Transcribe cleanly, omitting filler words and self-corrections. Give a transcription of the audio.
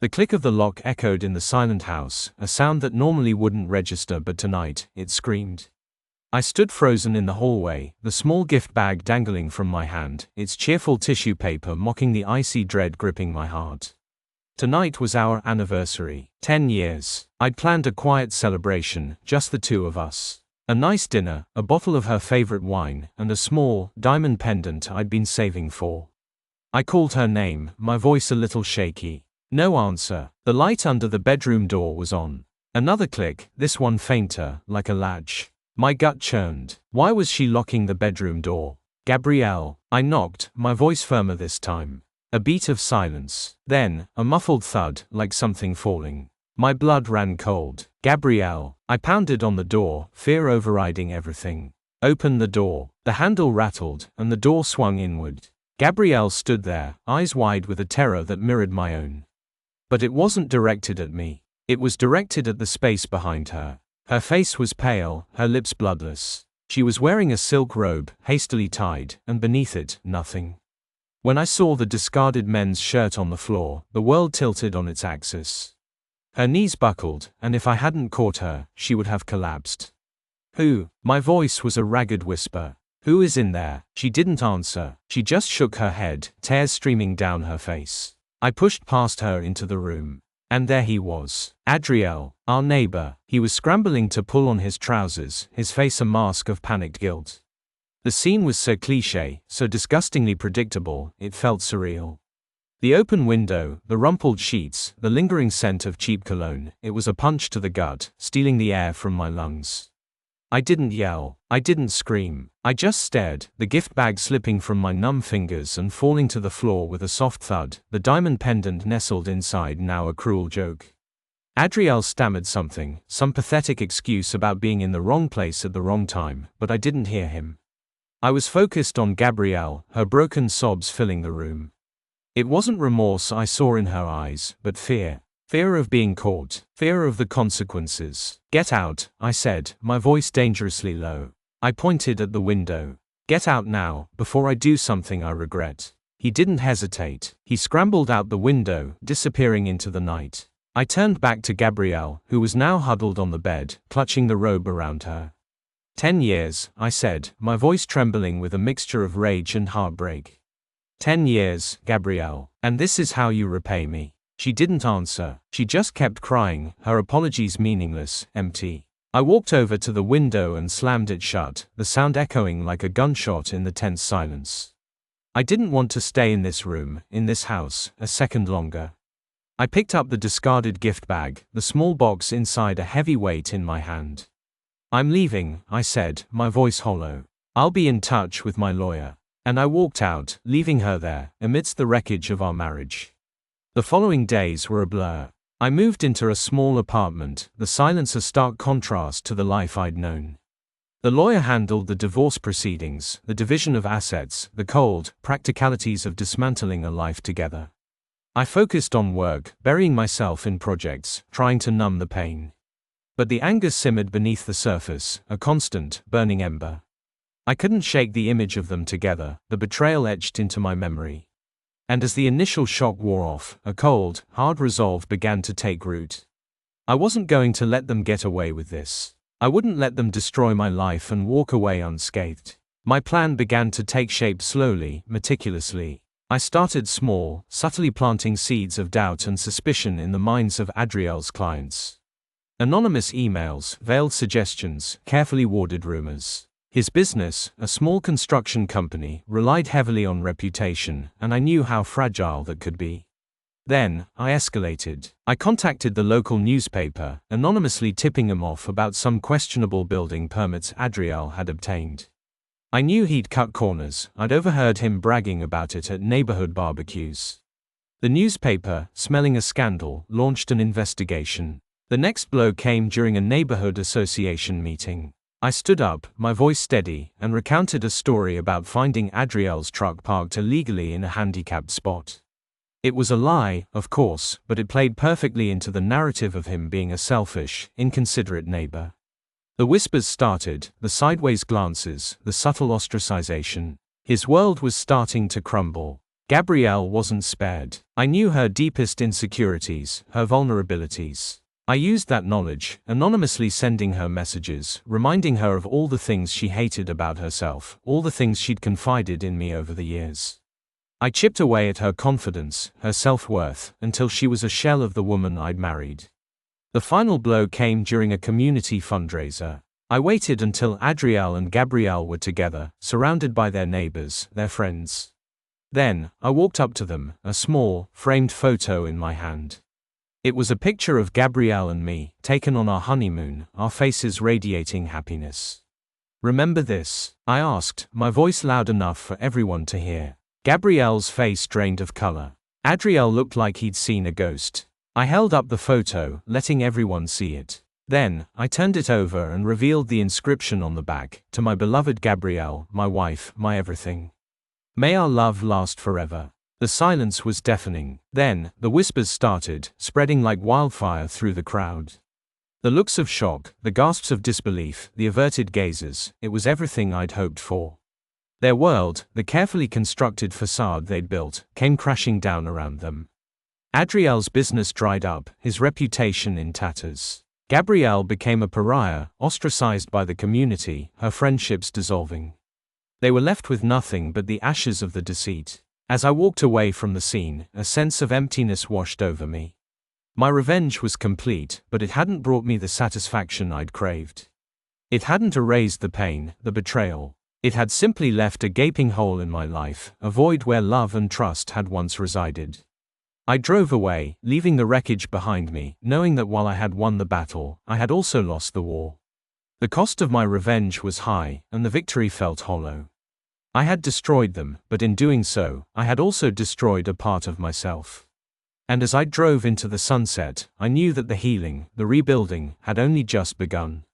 The click of the lock echoed in the silent house, a sound that normally wouldn't register, but tonight, it screamed. I stood frozen in the hallway, the small gift bag dangling from my hand, its cheerful tissue paper mocking the icy dread gripping my heart. Tonight was our anniversary. 10 years. I'd planned a quiet celebration, just the two of us. A nice dinner, a bottle of her favorite wine, and a small, diamond pendant I'd been saving for. I called her name, my voice a little shaky. No answer. The light under the bedroom door was on. Another click, this one fainter, like a latch. My gut churned. Why was she locking the bedroom door? Gabrielle. I knocked, my voice firmer this time. A beat of silence. Then, a muffled thud, like something falling. My blood ran cold. Gabrielle. I pounded on the door, fear overriding everything. Open the door. The handle rattled, and the door swung inward. Gabrielle stood there, eyes wide with a terror that mirrored my own. But it wasn't directed at me. It was directed at the space behind her. Her face was pale, her lips bloodless. She was wearing a silk robe, hastily tied, and beneath it, nothing. When I saw the discarded men's shirt on the floor, the world tilted on its axis. Her knees buckled, and if I hadn't caught her, she would have collapsed. Who? My voice was a ragged whisper. Who is in there? She didn't answer. She just shook her head, tears streaming down her face. I pushed past her into the room. And there he was. Adriel, our neighbor. He was scrambling to pull on his trousers, his face a mask of panicked guilt. The scene was so cliché, so disgustingly predictable, it felt surreal. The open window, the rumpled sheets, the lingering scent of cheap cologne, it was a punch to the gut, stealing the air from my lungs. I didn't yell. I didn't scream. I just stared, the gift bag slipping from my numb fingers and falling to the floor with a soft thud, the diamond pendant nestled inside now a cruel joke. Adriel stammered something, some pathetic excuse about being in the wrong place at the wrong time, but I didn't hear him. I was focused on Gabrielle, her broken sobs filling the room. It wasn't remorse I saw in her eyes, but fear. Fear of being caught, fear of the consequences. Get out, I said, my voice dangerously low. I pointed at the window. Get out now, before I do something I regret. He didn't hesitate. He scrambled out the window, disappearing into the night. I turned back to Gabrielle, who was now huddled on the bed, clutching the robe around her. 10 years, I said, my voice trembling with a mixture of rage and heartbreak. 10 years, Gabrielle, and this is how you repay me. She didn't answer. She just kept crying, her apologies meaningless, empty. I walked over to the window and slammed it shut, the sound echoing like a gunshot in the tense silence. I didn't want to stay in this room, in this house, a second longer. I picked up the discarded gift bag, the small box inside a heavy weight in my hand. I'm leaving, I said, my voice hollow. I'll be in touch with my lawyer. And I walked out, leaving her there, amidst the wreckage of our marriage. The following days were a blur. I moved into a small apartment, the silence a stark contrast to the life I'd known. The lawyer handled the divorce proceedings, the division of assets, the cold practicalities of dismantling a life together. I focused on work, burying myself in projects, trying to numb the pain. But the anger simmered beneath the surface, a constant, burning ember. I couldn't shake the image of them together, the betrayal etched into my memory. And as the initial shock wore off, a cold, hard resolve began to take root. I wasn't going to let them get away with this. I wouldn't let them destroy my life and walk away unscathed. My plan began to take shape slowly, meticulously. I started small, subtly planting seeds of doubt and suspicion in the minds of Adriel's clients. Anonymous emails, veiled suggestions, carefully worded rumors. His business, a small construction company, relied heavily on reputation, and I knew how fragile that could be. Then, I escalated. I contacted the local newspaper, anonymously tipping them off about some questionable building permits Adriel had obtained. I knew he'd cut corners. I'd overheard him bragging about it at neighborhood barbecues. The newspaper, smelling a scandal, launched an investigation. The next blow came during a neighborhood association meeting. I stood up, my voice steady, and recounted a story about finding Adriel's truck parked illegally in a handicapped spot. It was a lie, of course, but it played perfectly into the narrative of him being a selfish, inconsiderate neighbor. The whispers started, the sideways glances, the subtle ostracization. His world was starting to crumble. Gabrielle wasn't spared. I knew her deepest insecurities, her vulnerabilities. I used that knowledge, anonymously sending her messages, reminding her of all the things she hated about herself, all the things she'd confided in me over the years. I chipped away at her confidence, her self-worth, until she was a shell of the woman I'd married. The final blow came during a community fundraiser. I waited until Adriel and Gabrielle were together, surrounded by their neighbors, their friends. Then, I walked up to them, a small, framed photo in my hand. It was a picture of Gabrielle and me, taken on our honeymoon, our faces radiating happiness. "Remember this?" I asked, my voice loud enough for everyone to hear. Gabrielle's face drained of color. Adriel looked like he'd seen a ghost. I held up the photo, letting everyone see it. Then, I turned it over and revealed the inscription on the back, "To my beloved Gabrielle, my wife, my everything. May our love last forever." The silence was deafening. Then, the whispers started, spreading like wildfire through the crowd. The looks of shock, the gasps of disbelief, the averted gazes, it was everything I'd hoped for. Their world, the carefully constructed facade they'd built, came crashing down around them. Adriel's business dried up, his reputation in tatters. Gabrielle became a pariah, ostracized by the community, her friendships dissolving. They were left with nothing but the ashes of the deceit. As I walked away from the scene, a sense of emptiness washed over me. My revenge was complete, but it hadn't brought me the satisfaction I'd craved. It hadn't erased the pain, the betrayal. It had simply left a gaping hole in my life, a void where love and trust had once resided. I drove away, leaving the wreckage behind me, knowing that while I had won the battle, I had also lost the war. The cost of my revenge was high, and the victory felt hollow. I had destroyed them, but in doing so, I had also destroyed a part of myself. And as I drove into the sunset, I knew that the healing, the rebuilding, had only just begun.